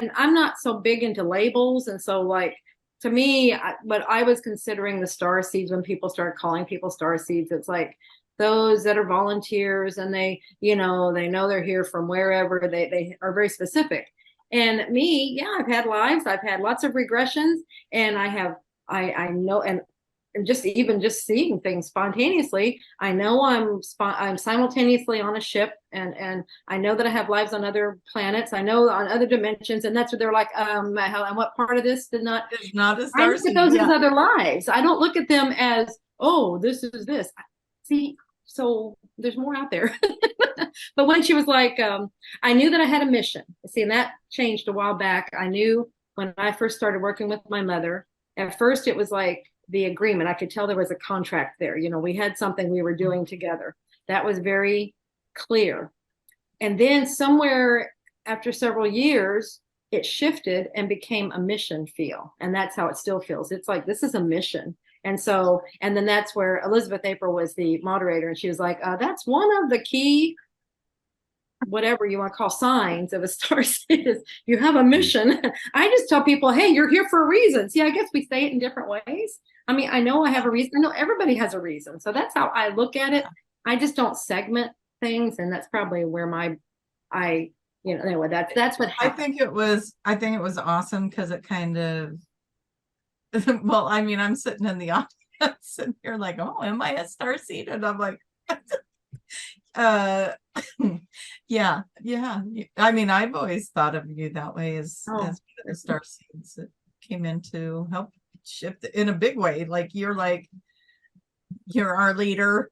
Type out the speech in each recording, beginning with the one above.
and I'm not so big into labels. And so like, to me, what I was considering the star seeds when people start calling people star seeds, it's like those that are volunteers and they know they're here from wherever they are very specific. And me, yeah, I've had lives, I've had lots of regressions, and I know, and just even just seeing things spontaneously, I know I'm simultaneously on a ship, and I know that I have lives on other planets. I know on other dimensions, and that's what they're like. And what part of this did not? It's not a I star look at seed. those as Yeah. other lives. I don't look at them as, oh, this is this. See, so there's more out there. But when she was like, I knew that I had a mission. See, and that changed a while back. I knew when I first started working with my mother. At first, it was like the agreement. I could tell there was a contract there. We had something we were doing together. That was very clear. And then somewhere after several years, it shifted and became a mission feel. And that's how it still feels. It's like, this is a mission. And then that's where Elizabeth April was the moderator. And she was like, that's one of the key, whatever you want to call, signs of a star seed is you have a mission. I just tell people, hey, you're here for a reason. See, I guess we say it in different ways. I mean, I know I have a reason. I know everybody has a reason. So that's how I look at it. I just don't segment things. And that's probably where anyway, that's what happened. I think it was awesome because it kind of, well, I mean, I'm sitting in the audience and you're like, oh, am I a star seed? And I'm like, yeah. I mean, I've always thought of you that way as the star seeds that came in to help shift in a big way. Like you're our leader.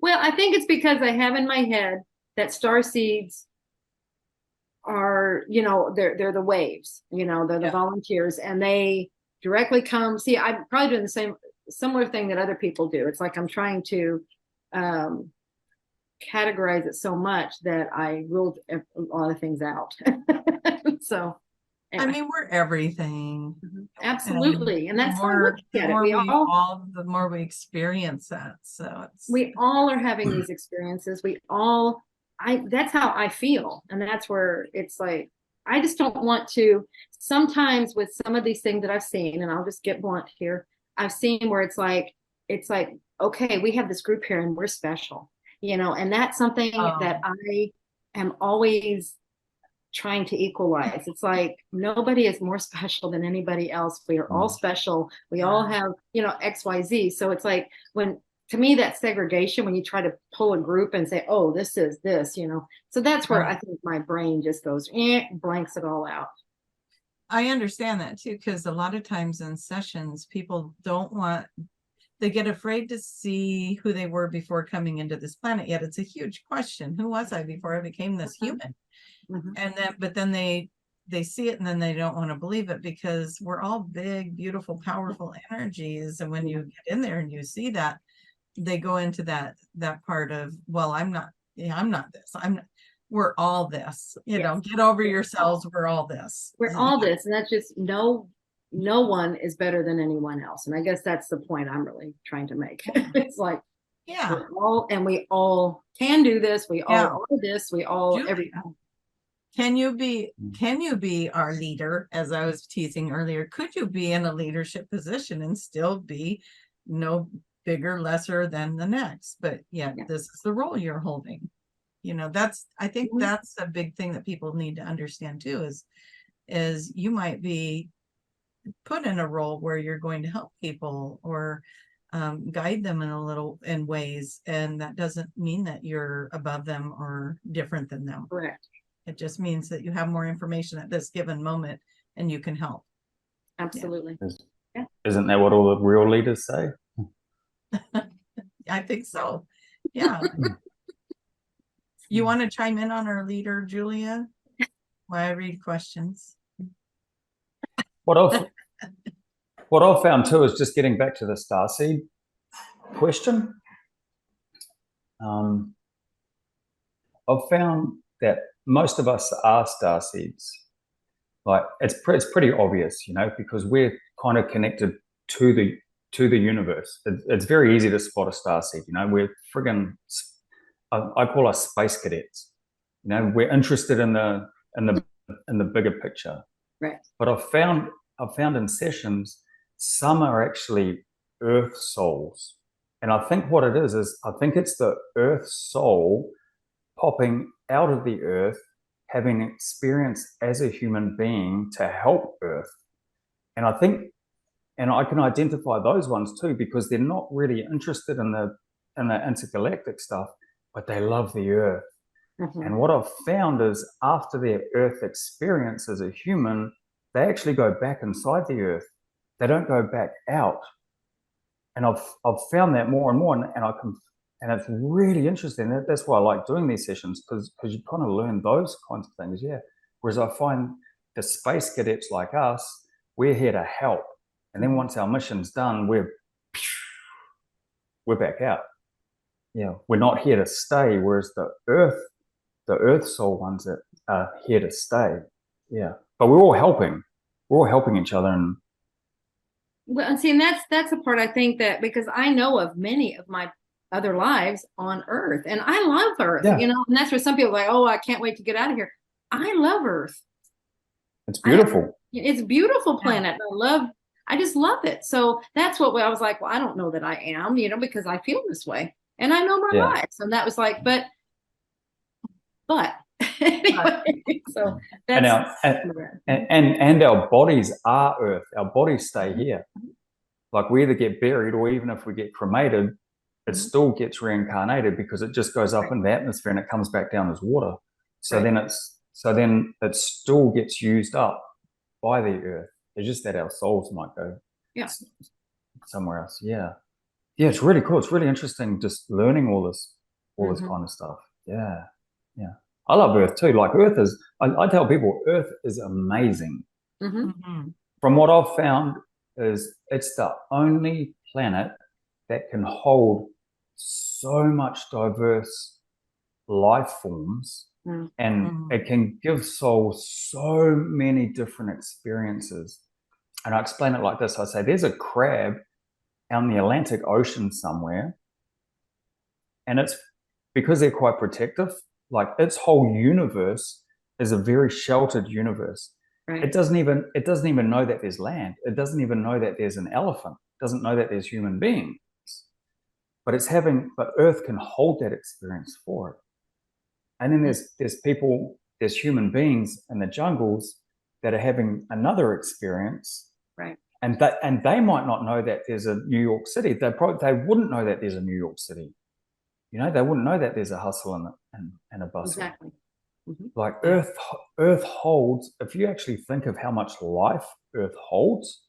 Well, I think it's because I have in my head that star seeds are, they're the waves, they're the volunteers, and they directly come. See, I'm probably doing the similar thing that other people do. It's like I'm trying to categorize it so much that I ruled a lot of things out. So anyway. I mean, we're everything. Absolutely. And that's how I look at it. The more we experience that. So we all are having these experiences. That's how I feel. And that's where it's like, I just don't want to, sometimes with some of these things that I've seen, and I'll just get blunt here, I've seen where it's like, okay, we have this group here and we're special, and that's something that I am always trying to equalize. It's like nobody is more special than anybody else. We are all special. We all have, XYZ. So it's like to me, that segregation, when you try to pull a group and say, oh, this is this, so that's where I think my brain just goes, blanks it all out. I understand that too, because a lot of times in sessions, people they get afraid to see who they were before coming into this planet. Yet it's a huge question. Who was I before I became this human? And then they see it and then they don't want to believe it, because we're all big, beautiful, powerful energies. And when you get in there and you see that, they go into that part of, well, I'm not this. We're all this, get over yourselves. We're all this. We're all this. And that's just no one is better than anyone else. And I guess that's the point I'm really trying to make. It's like, we all can do this. We all are this. We all, everything. Can you be our leader? As I was teasing earlier, could you be in a leadership position and still be no bigger, lesser than the next? But this is the role you're holding. I think that's a big thing that people need to understand too, is you might be put in a role where you're going to help people or guide them in ways, and that doesn't mean that you're above them or different than them. Correct. It just means that you have more information at this given moment and you can help. Absolutely. Isn't that what all the real leaders say? I think so. Yeah. You want to chime in on our leader, Julia, while I read questions? What I've found too is just getting back to the starseed question. I've found that most of us are starseeds. Like it's pretty obvious, because we're kind of connected to the universe. It's very easy to spot a starseed. We're friggin', I call us space cadets. We're interested in the in the bigger picture. Right. But I've found in sessions, some are actually earth souls. And I think what it is I think it's the earth soul popping out of the earth, having experience as a human being to help earth. And I think, and I can identify those ones too, because they're not really interested in the intergalactic stuff, but they love the earth. Mm-hmm. And what I've found is after their earth experience as a human, they actually go back inside the earth. They don't go back out. And I've found that more and more, and it's really interesting. That's why I like doing these sessions, because you kind of learn those kinds of things, yeah. Whereas I find the space cadets like us, we're here to help, and then once our mission's done, we're back out. Yeah, we're not here to stay. Whereas the earth soul ones that are here to stay. Yeah, but we're all helping. We're all helping each other, and well, and see, and that's a part I think that, because I know of many of my other lives on Earth, and I love Earth, yeah. you know, and that's where some people are like, oh, I can't wait to get out of here. I love Earth. It's beautiful. It's a beautiful planet. I just love it. So that's what I was like, well, I don't know that I am, you know, because I feel this way, and I know my lives, and that was like, but anyway, so that's and our bodies are Earth. Our bodies stay here. Like we either get buried, or even if we get cremated, it still gets reincarnated, because it just goes up in the atmosphere and it comes back down as water. So then it still gets used up by the earth. It's just that our souls might go somewhere else. Yeah. Yeah, it's really cool. It's really interesting just learning all this kind of stuff. Yeah. Yeah. I love Earth too. Like Earth is, I tell people Earth is amazing. From what I've found is it's the only planet that can hold so much diverse life forms, and it can give souls so many different experiences. And I explain it like this. I say there's a crab out in the Atlantic Ocean somewhere, and it's because they're quite protective. Like its whole universe is a very sheltered universe. Right. It doesn't even know that there's land. It doesn't even know that there's an elephant. It doesn't know that there's human beings. But Earth can hold that experience for it. And then there's human beings in the jungles that are having another experience. Right. And they might not know that there's a New York City. They wouldn't know that there's a New York City. You know, they wouldn't know that there's a hustle and a bustle. Exactly. Like Earth holds, if you actually think of how much life Earth holds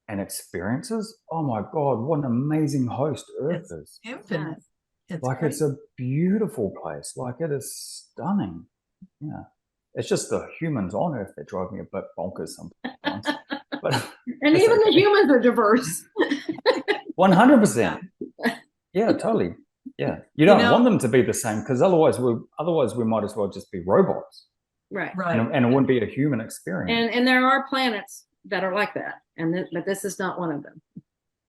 and experiences, oh my God, what an amazing host Earth is. Infinite. It's a beautiful place. Like it is stunning. Yeah. It's just the humans on Earth that drive me a bit bonkers sometimes. And even the humans are diverse. 100%. Yeah, totally. Yeah, you don't want them to be the same, because otherwise we might as well just be robots. Right. And it wouldn't be a human experience. And there are planets that are like that, but this is not one of them.